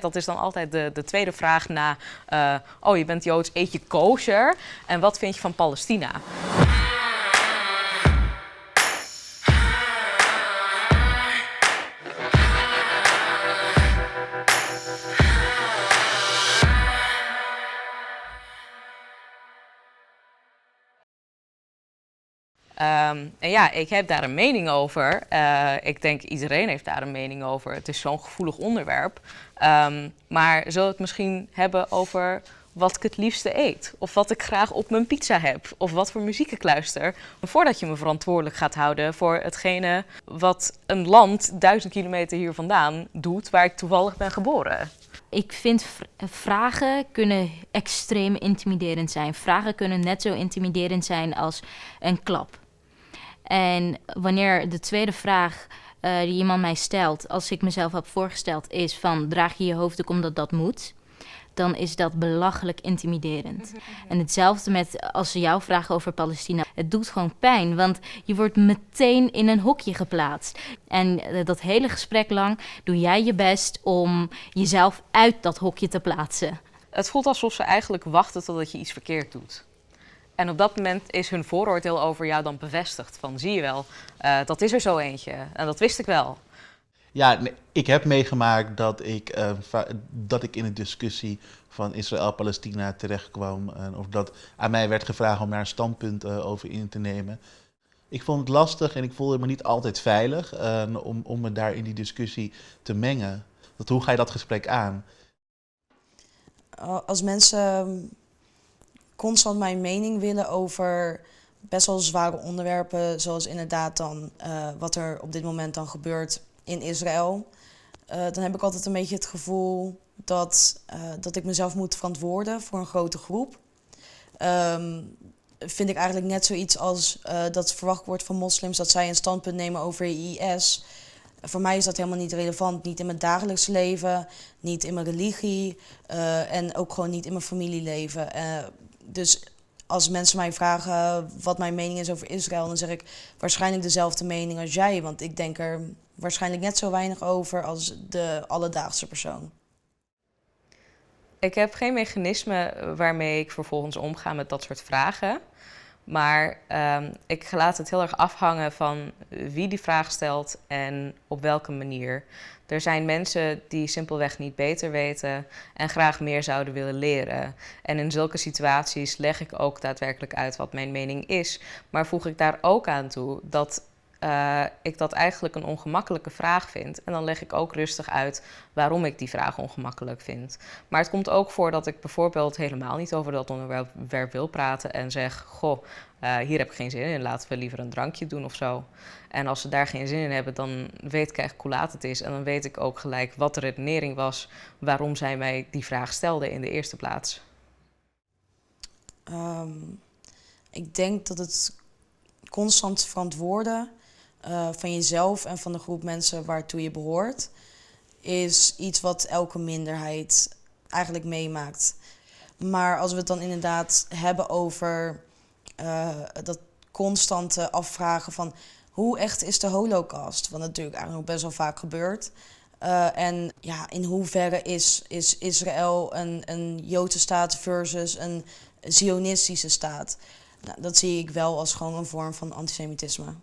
Dat is dan altijd de tweede vraag na, oh je bent Joods, eet je kosher? En wat vind je van Palestina? En ja, ik heb daar een mening over. Ik denk iedereen heeft daar een mening over. Het is zo'n gevoelig onderwerp. Maar zullen we het misschien hebben over wat ik het liefste eet? Of wat ik graag op mijn pizza heb? Of wat voor muziek ik luister? Voordat je me verantwoordelijk gaat houden voor hetgene wat een land 1000 kilometer hier vandaan doet, waar ik toevallig ben geboren. Ik vind vragen kunnen extreem intimiderend zijn. Vragen kunnen net zo intimiderend zijn als een klap. En wanneer de tweede vraag die iemand mij stelt, als ik mezelf heb voorgesteld, is van draag je je hoofddoek omdat dat moet, dan is dat belachelijk intimiderend. En hetzelfde met als ze jou vragen over Palestina. Het doet gewoon pijn, want je wordt meteen in een hokje geplaatst. En dat hele gesprek lang doe jij je best om jezelf uit dat hokje te plaatsen. Het voelt alsof ze eigenlijk wachten totdat je iets verkeerd doet. En op dat moment is hun vooroordeel over jou dan bevestigd. Van zie je wel, dat is er zo eentje. En dat wist ik wel. Ja, nee, ik heb meegemaakt dat ik in een discussie van Israël-Palestina terechtkwam. Of dat aan mij werd gevraagd om daar een standpunt over in te nemen. Ik vond het lastig en ik voelde me niet altijd veilig om me daar in die discussie te mengen. Hoe ga je dat gesprek aan? Als mensen constant mijn mening willen over best wel zware onderwerpen, zoals inderdaad dan wat er op dit moment dan gebeurt in Israël, dan heb ik altijd een beetje het gevoel dat ik mezelf moet verantwoorden voor een grote groep. Vind ik eigenlijk net zoiets als dat verwacht wordt van moslims dat zij een standpunt nemen over IS. Voor mij is dat helemaal niet relevant, niet in mijn dagelijks leven, niet in mijn religie en ook gewoon niet in mijn familieleven. Dus als mensen mij vragen wat mijn mening is over Israël, dan zeg ik waarschijnlijk dezelfde mening als jij. Want ik denk er waarschijnlijk net zo weinig over als de alledaagse persoon. Ik heb geen mechanisme waarmee ik vervolgens omga met dat soort vragen. Maar ik laat het heel erg afhangen van wie die vraag stelt en op welke manier. Er zijn mensen die simpelweg niet beter weten en graag meer zouden willen leren. En in zulke situaties leg ik ook daadwerkelijk uit wat mijn mening is. Maar voeg ik daar ook aan toe dat ik dat eigenlijk een ongemakkelijke vraag vind. En dan leg ik ook rustig uit waarom ik die vraag ongemakkelijk vind. Maar het komt ook voor dat ik bijvoorbeeld helemaal niet over dat onderwerp wil praten en zeg, goh, hier heb ik geen zin in, laten we liever een drankje doen of zo. En als ze daar geen zin in hebben, dan weet ik eigenlijk hoe laat het is. En dan weet ik ook gelijk wat de redenering was waarom zij mij die vraag stelde in de eerste plaats. Ik denk dat het constant verantwoorden van jezelf en van de groep mensen waartoe je behoort, is iets wat elke minderheid eigenlijk meemaakt. Maar als we het dan inderdaad hebben over dat constante afvragen van hoe echt is de Holocaust, wat natuurlijk eigenlijk nog best wel vaak gebeurt. En ja, in hoeverre is Israël een Joodse staat versus een Zionistische staat? Nou, dat zie ik wel als gewoon een vorm van antisemitisme.